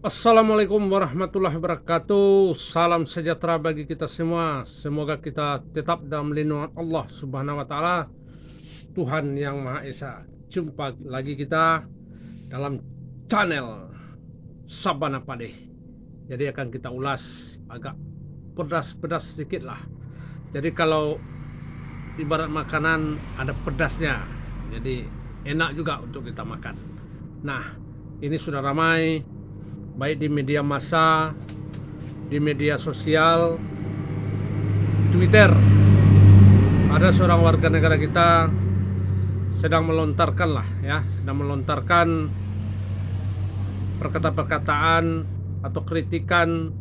Assalamualaikum warahmatullahi wabarakatuh. Salam sejahtera bagi kita semua. Semoga kita tetap dalam lindungan Allah Subhanahu wa taala, Tuhan yang Maha Esa. Jumpa lagi kita dalam channel Sabana Padeh. Jadi akan kita ulas agak pedas-pedas sedikit lah. Jadi kalau ibarat makanan ada pedasnya, jadi enak juga untuk kita makan. Nah, ini sudah ramai baik di media massa, di media sosial, Twitter. Ada seorang warga negara kita sedang melontarkan perkataan-perkataan atau kritikan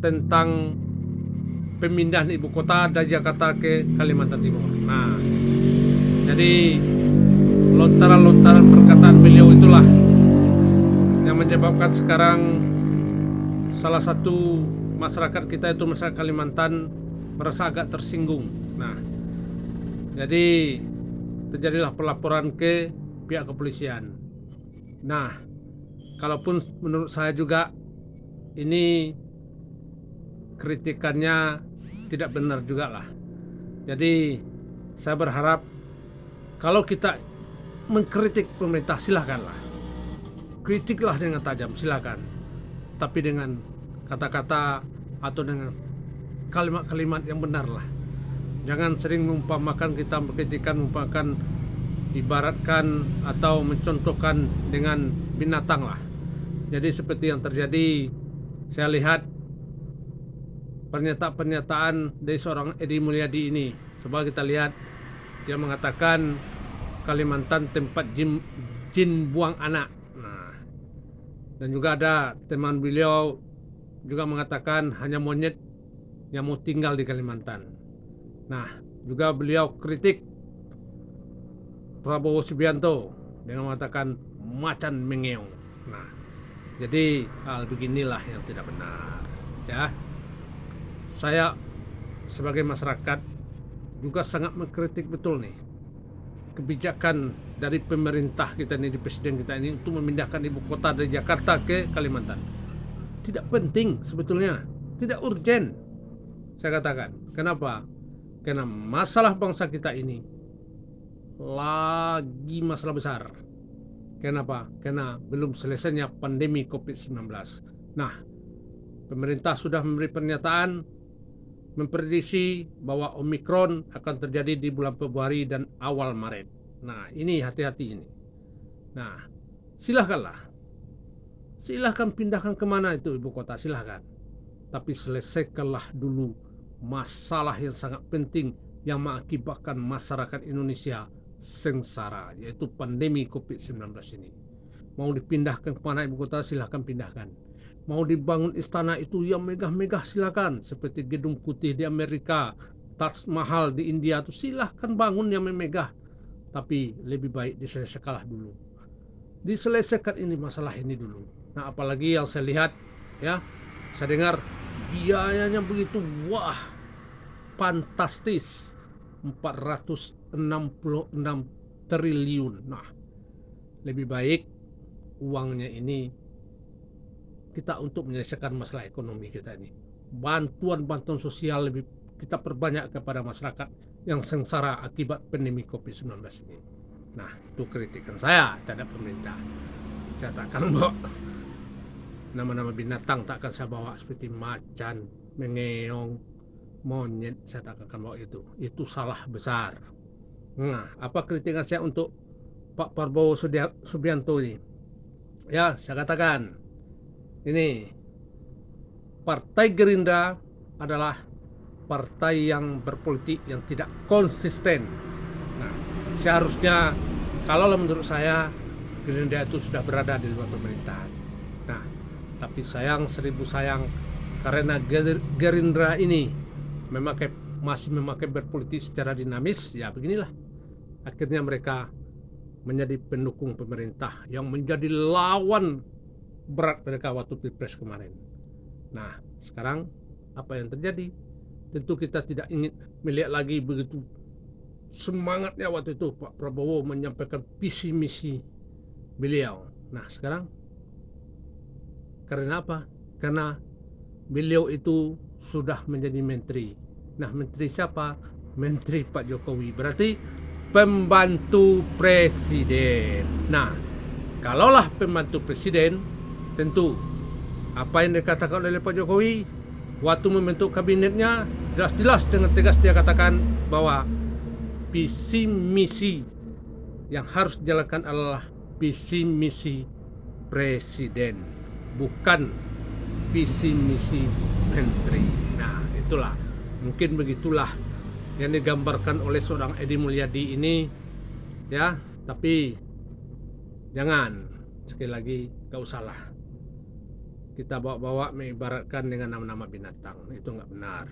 tentang pemindahan ibu kota dari Jakarta ke Kalimantan Timur. Nah, jadi lontaran-lontaran perkataan beliau itulah yang menyebabkan sekarang salah satu masyarakat kita itu masyarakat Kalimantan merasa agak tersinggung. Nah, jadi terjadilah pelaporan ke pihak kepolisian. Nah, kalaupun menurut saya juga ini kritikannya tidak benar juga lah. Jadi saya berharap kalau kita mengkritik pemerintah silakanlah, kritiklah dengan tajam silakan, tapi dengan kata-kata atau dengan kalimat-kalimat yang benar lah. Jangan sering kita ibaratkan atau mencontohkan dengan binatang lah. Jadi seperti yang terjadi, saya lihat pernyataan dari seorang Edi Mulyadi ini. Coba kita lihat, dia mengatakan Kalimantan tempat jin buang anak. Nah, dan juga ada teman beliau juga mengatakan hanya monyet yang mau tinggal di Kalimantan. Nah, juga beliau kritik Prabowo Subianto dengan mengatakan macan mengeong. Nah, jadi hal beginilah yang tidak benar, ya. Saya sebagai masyarakat juga sangat mengkritik betul nih kebijakan dari pemerintah kita ini, di presiden kita ini untuk memindahkan ibu kota dari Jakarta ke Kalimantan. Tidak penting sebetulnya, tidak urgen. Saya katakan, kenapa? Karena masalah bangsa kita ini lagi masalah besar. Kenapa? Karena belum selesainya pandemi COVID-19. Nah, pemerintah sudah memberi pernyataan memprediksi bahwa Omikron akan terjadi di bulan Februari dan awal Maret. Nah, ini hati-hati ini. Nah, silahkan pindahkan kemana itu ibu kota, silahkan. Tapi selesaikanlah dulu masalah yang sangat penting yang mengakibatkan masyarakat Indonesia sengsara, yaitu pandemi COVID-19 ini. Mau dipindahkan kemana ibu kota, silahkan pindahkan. Mau dibangun istana itu yang megah-megah, silakan. Seperti Gedung Putih di Amerika, Taj Mahal di India, itu silahkan bangun yang megah. Tapi lebih baik diselesaikan dulu. Diselesaikan ini masalah ini dulu. Nah, apalagi yang saya lihat, ya, saya dengar biayanya begitu, wah, fantastis, 466 triliun. Nah, lebih baik uangnya ini kita untuk menyelesaikan masalah ekonomi kita ini. Bantuan-bantuan sosial lebih kita perbanyak kepada masyarakat yang sengsara akibat pandemi COVID-19 ini. Nah, itu kritikan saya terhadap pemerintah. Saya takkan bawa nama-nama binatang, tak akan saya bawa seperti macan, mengeong, monyet, saya tak akan bawa itu. Itu salah besar. Nah, apa kritikan saya untuk Pak Prabowo Subianto ini? Ya, saya katakan, ini Partai Gerindra adalah partai yang berpolitik yang tidak konsisten. Nah, seharusnya kalau menurut saya Gerindra itu sudah berada di luar pemerintahan. Nah, tapi sayang seribu sayang, karena Gerindra ini masih memakai berpolitik secara dinamis, ya beginilah. Akhirnya mereka menjadi pendukung pemerintah yang menjadi lawan berat mereka waktu Pilpres kemarin. Nah, sekarang apa yang terjadi? Tentu kita tidak ingin melihat lagi begitu semangatnya waktu itu Pak Prabowo menyampaikan visi misi beliau. Nah, sekarang Karena apa? Karena beliau itu sudah menjadi menteri. Nah, menteri siapa? Menteri Pak Jokowi. Berarti pembantu presiden. Nah, kalaulah pembantu presiden, tentu apa yang dikatakan oleh Pak Jokowi waktu membentuk kabinetnya, jelas-jelas dengan tegas dia katakan bahwa visi misi yang harus dijalankan adalah visi misi presiden, bukan visi misi menteri. Nah, itulah, mungkin begitulah yang digambarkan oleh seorang Edi Mulyadi ini, ya. Tapi jangan, sekali lagi, gak usahlah kita bawa-bawa mengibaratkan dengan nama-nama binatang. Itu nggak benar.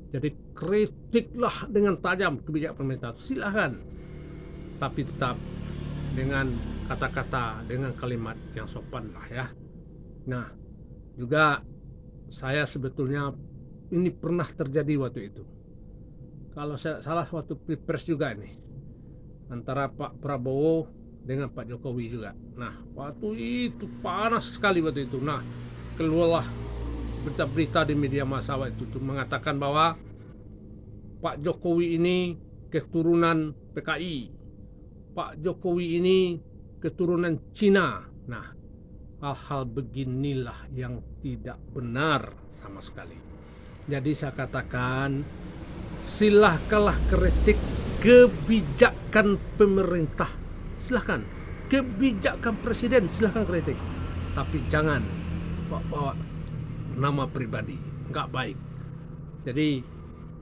Jadi kritiklah dengan tajam kebijakan pemerintah, silahkan, tapi tetap dengan kata-kata, dengan kalimat yang sopan lah ya. Nah, juga saya sebetulnya ini pernah terjadi waktu itu. Kalau saya salah waktu Pilpres juga nih, antara Pak Prabowo dengan Pak Jokowi juga. Nah, waktu itu panas sekali waktu itu. Nah, keluarlah berita-berita di media massa waktu itu mengatakan bahwa Pak Jokowi ini keturunan PKI, Pak Jokowi ini keturunan Cina. Nah, hal-hal beginilah yang tidak benar sama sekali. Jadi saya katakan, silahkanlah kritik kebijakan pemerintah, silahkan. Kebijakan presiden silahkan kritik, tapi jangan bawa nama pribadi, nggak baik. Jadi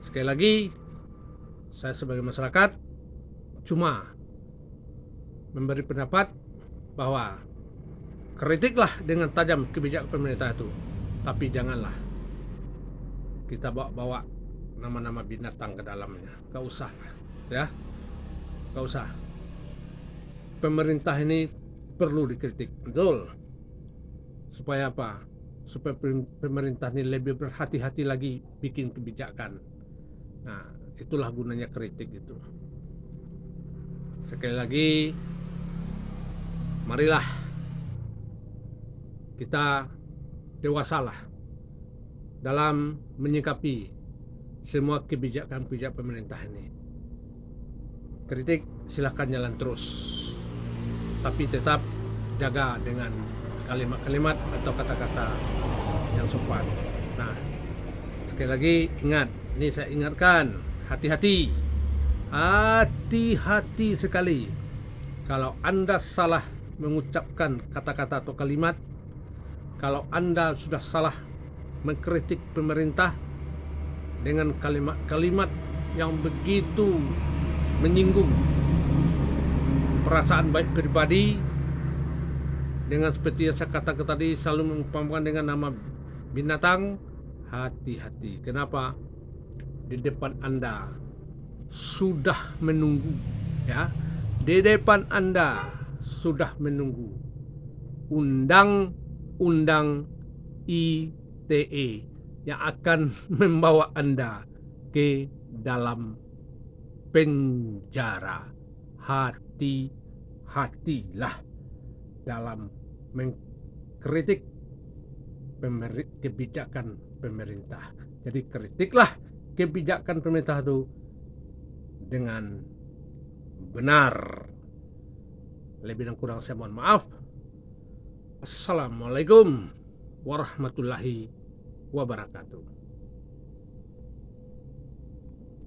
sekali lagi, saya sebagai masyarakat cuma memberi pendapat bahwa kritiklah dengan tajam kebijakan pemerintah itu, tapi janganlah kita bawa-bawa nama-nama binatang ke dalamnya. Gak usah lah, ya, gak usah. Pemerintah ini perlu dikritik, betul. Supaya apa? Supaya pemerintah ini lebih berhati-hati lagi bikin kebijakan. Nah, itulah gunanya kritik itu. Sekali lagi, marilah kita dewasalah dalam menyikapi semua kebijakan-kebijakan pemerintah ini. Kritik silahkan jalan terus, tapi tetap jaga dengan kalimat-kalimat atau kata-kata yang sopan. Nah, sekali lagi ingat, ini saya ingatkan, hati-hati, hati-hati sekali. Kalau Anda salah mengucapkan kata-kata atau kalimat, kalau Anda sudah salah mengkritik pemerintah dengan kalimat-kalimat yang begitu menyinggung perasaan baik pribadi, dengan seperti yang saya katakan tadi, selalu mengumpamakan dengan nama binatang, hati-hati. Kenapa? Di depan Anda sudah menunggu, ya. Di depan Anda sudah menunggu undang-undang ITE yang akan membawa Anda ke dalam penjara. Hati-hatilah dalam mengkritik kebijakan pemerintah. Jadi kritiklah kebijakan pemerintah itu dengan benar. Lebih dan kurang saya mohon maaf. Assalamualaikum warahmatullahi wabarakatuh.